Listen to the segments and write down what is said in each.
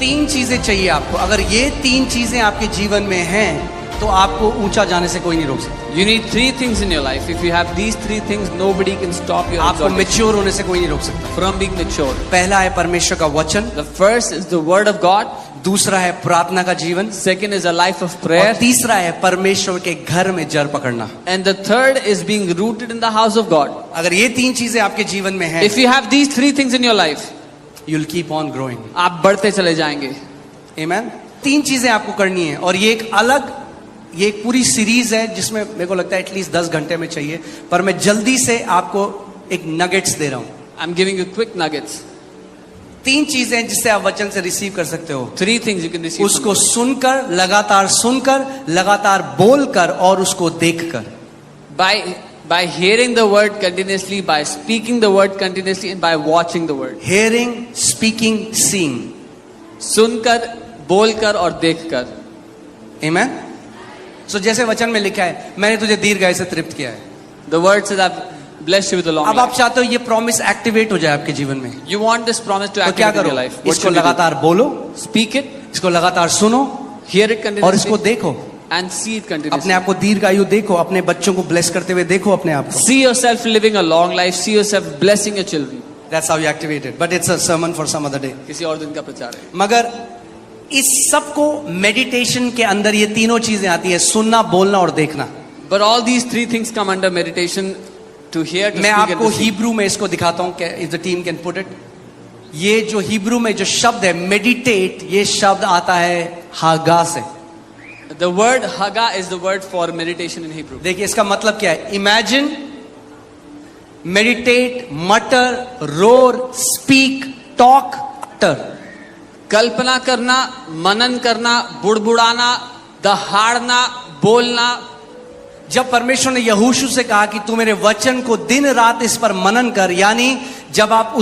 तीन चीजें चाहिए आपको, अगर ये तीन चीजें आपके जीवन में हैं तो आपको ऊंचा जाने से कोई नहीं रोक सकता। You need three things in your life. If you have these three things, nobody can stop you आपको मैच्योर होने से कोई नहीं रोक सकता। from being mature. पहला है परमेश्वर का वचन, The first is the word of God. दूसरा है प्रार्थना का जीवन, Second is a life of और prayer. तीसरा है परमेश्वर के घर में जड़ पकड़ना। And the third is being rooted in the house of God. अगर ये तीन चीजें आपके जीवन में हैं, If you have these three things in your life, you'll keep on growing. आप बढ़ते चले जाएंगे। Amen? तीन चीजें आपको करनी है, और ये एक पूरी सीरीज है जिसमें मेरे को लगता है एटलीस्ट 10 घंटे में चाहिए, पर मैं जल्दी से आपको एक नगेट्स दे रहा हूं। I'm giving you quick nuggets. तीन चीजें हैं जिससे आप वचन से रिसीव कर सकते हो। Three things you can receive. उसको सुनकर, लगातार बोलकर और उसको देखकर। By hearing the word continuously, by speaking the word continuously, and by watching the word. Hearing, speaking, seeing. सुनकर, बोलकर और देखकर। Amen? So जैसे वचन में लिखा है, मैंने तुझे दीर्घायु से तृप्त किया है। The word says I've blessed you with a long अब life. आप चाहते हो ये प्रॉमिस एक्टिवेट हो जाए आपके जीवन में, You want this promise to तो क्या activate in करो? your life. What इसको should you do? लगातार बोलो, Speak it, इसको लगातार सुनो, hear it और continuously, इसको देखो। and see it अपने continuously. आप को दीर्घायु देखो, अपने बच्चों को ब्लेस करते हुए देखो अपने आप को। See yourself living a long life. See yourself blessing your children. That's how you activate it. But it's a sermon for some other day. किसी और दिन का प्रचार है। मगर इस सब को मेडिटेशन के अंदर ये तीनों चीजें आती है, सुनना, बोलना और देखना। But all these three things come under meditation: to hear, to मैं speak, and आपको to see. हिब्रू में इसको दिखाता हूं, if the team can put it. ये जो हिब्रू में जो शब्द है मेडिटेट, ये शब्द आता है हागा से। The word haga is the word for meditation in Hebrew. देखिए इसका मतलब क्या है। इमेजिन, मेडिटेट, मटर, रोर, स्पीक, टॉक, अटर। कल्पना करना, मनन करना, बुड़बुड़ाना, दहाड़ना, बोलना। जब परमेश्वर ने यहोशू से कहा कि तू मेरे वचन को दिन रात इस पर मनन कर, यानी जब आप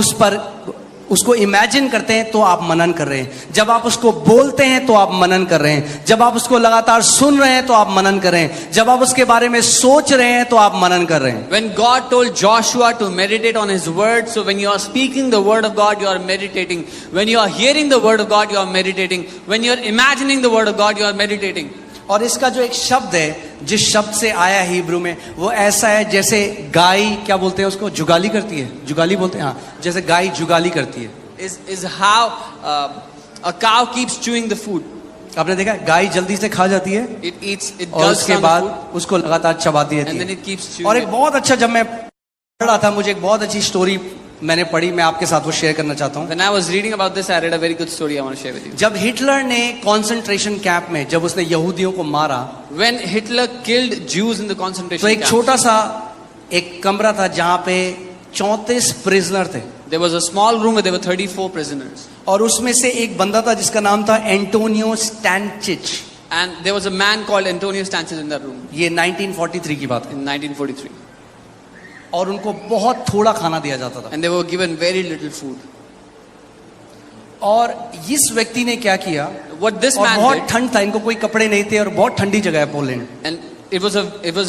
उसको इमेजिन करते हैं तो आप मनन कर रहे हैं, जब आप उसको बोलते हैं तो आप मनन कर रहे हैं, जब आप उसको लगातार सुन रहे हैं तो आप मनन कर रहे हैं, जब आप उसके बारे में सोच रहे हैं तो आप मनन कर रहे हैं। When God told Joshua to meditate on his word, so when you are speaking the word of God, you are meditating. When you are hearing the word of God, you are meditating. When you are imagining the word of God, you are meditating. और इसका जो एक शब्द है, जिस शब्द से आया है हिब्रू में, वो ऐसा है जैसे गाय, क्या बोलते हैं उसको, जुगाली करती है, जुगाली बोलते हैं, हाँ, जैसे गाय जुगाली करती है। Is how a cow keeps chewing the food. आपने देखा गाय जल्दी से खा जाती है, It eats, it और gulps उसके down the बाद food, उसको लगातार चबाती and then रहती है। it keeps chewing और एक it. बहुत अच्छा, जब मैं पढ़ रहा था, मुझे एक बहुत अच्छी स्टोरी मैंने पढ़ी, मैं आपके साथ वो शेयर करना चाहता हूँ। When I was reading about this, I read a very good story I want to share with you. जब हिटलर ने कॉन्सेंट्रेशन कैंप में, जब उसने यहूदियों को मारा, When Hitler killed Jews in the तो concentration एक camp, छोटा सा एक कमरा था जहां पे 34 प्रिजनर थे, there was a small room where there were 34 prisoners. और उसमें से एक बंदा था जिसका नाम था Antonio स्टैनचिच। And there was a man called Antonio Stanches in that room ये 1943 की बात है। in 1943. और उनको बहुत थोड़ा खाना दिया जाता था। And they were given very little food. और इस व्यक्ति ने क्या किया, What this और man बहुत did, ठंड था, इनको कोई कपड़े नहीं थे, और बहुत ठंडी जगह है Poland, and it was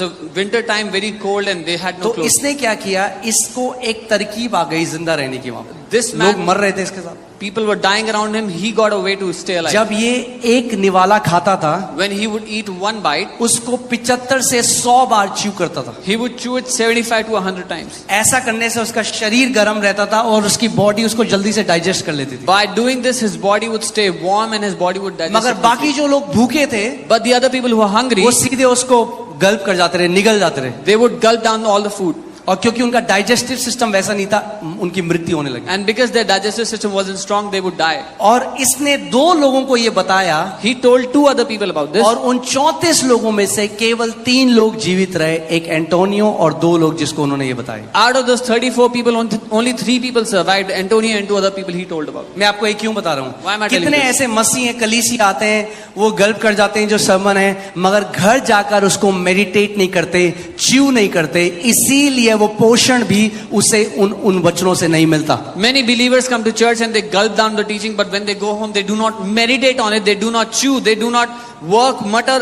a winter time, very cold, and they had no तो clothes. इसने क्या किया, इसको एक तरकीब आ गई जिंदा रहने की। वहां पे This लोग man, मर रहे थे इसके साथ। people were dying around him. He got a way to stay alive. जब ये एक निवाला खाता था, When he would eat one bite, उसको 75 से 100 बार च्यू करता था। he would chew it 75 to 100 times. ऐसा करने से उसका शरीर गर्म रहता था और उसकी बॉडी उसको जल्दी से डाइजेस्ट कर लेती थी। By doing this, his body would stay warm and his body would digest. मगर it बाकी quickly. जो लोग भूखे थे, But the other people who were hungry, वो सीधे उसको गल्प कर जाते रहे, निगल जाते रहे, they would gulp down all the food. और क्योंकि उनका डाइजेस्टिव सिस्टम वैसा नहीं था, उनकी मृत्यु होने लगी। And because their digestive system wasn't strong, they would die. और इसने 2 लोगों को ये बताया, He told 2 other people about this. और उन 34 लोगों में से केवल 3 लोग जीवित रहे, एक एंटोनियो और 2 लोग जिसको उन्होंने ये बताया। Out of those 34 people, only 3 people survived. Antonio and 2 other people he told about. मैं आपको ये क्यों बता रहा Why am I हूँ, telling कितने this? ऐसे मसीह हैं, कलीसी आते हैं, वो गल्प कर जाते हैं जो सर्मन है, मगर घर जाकर उसको मेडिटेट नहीं करते, च्यू नहीं करते, इसीलिए वो पोषण भी उसे उन वचनों से नहीं मिलता। Many believers come to church and they gulp down the teaching, but when they go home, they do not meditate on it. They do not chew. They do not work, mutter,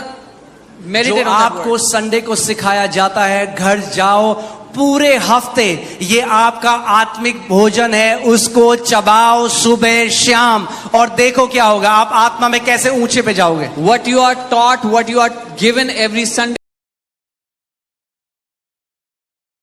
meditate जो on that आपको word. Sunday को सिखाया जाता है, घर जाओ, पूरे हफ्ते ये आपका आत्मिक भोजन है, उसको चबाओ सुबह शाम, और देखो क्या होगा, आप आत्मा में कैसे ऊंचे पे जाओगे। What you are taught, what you are given every Sunday.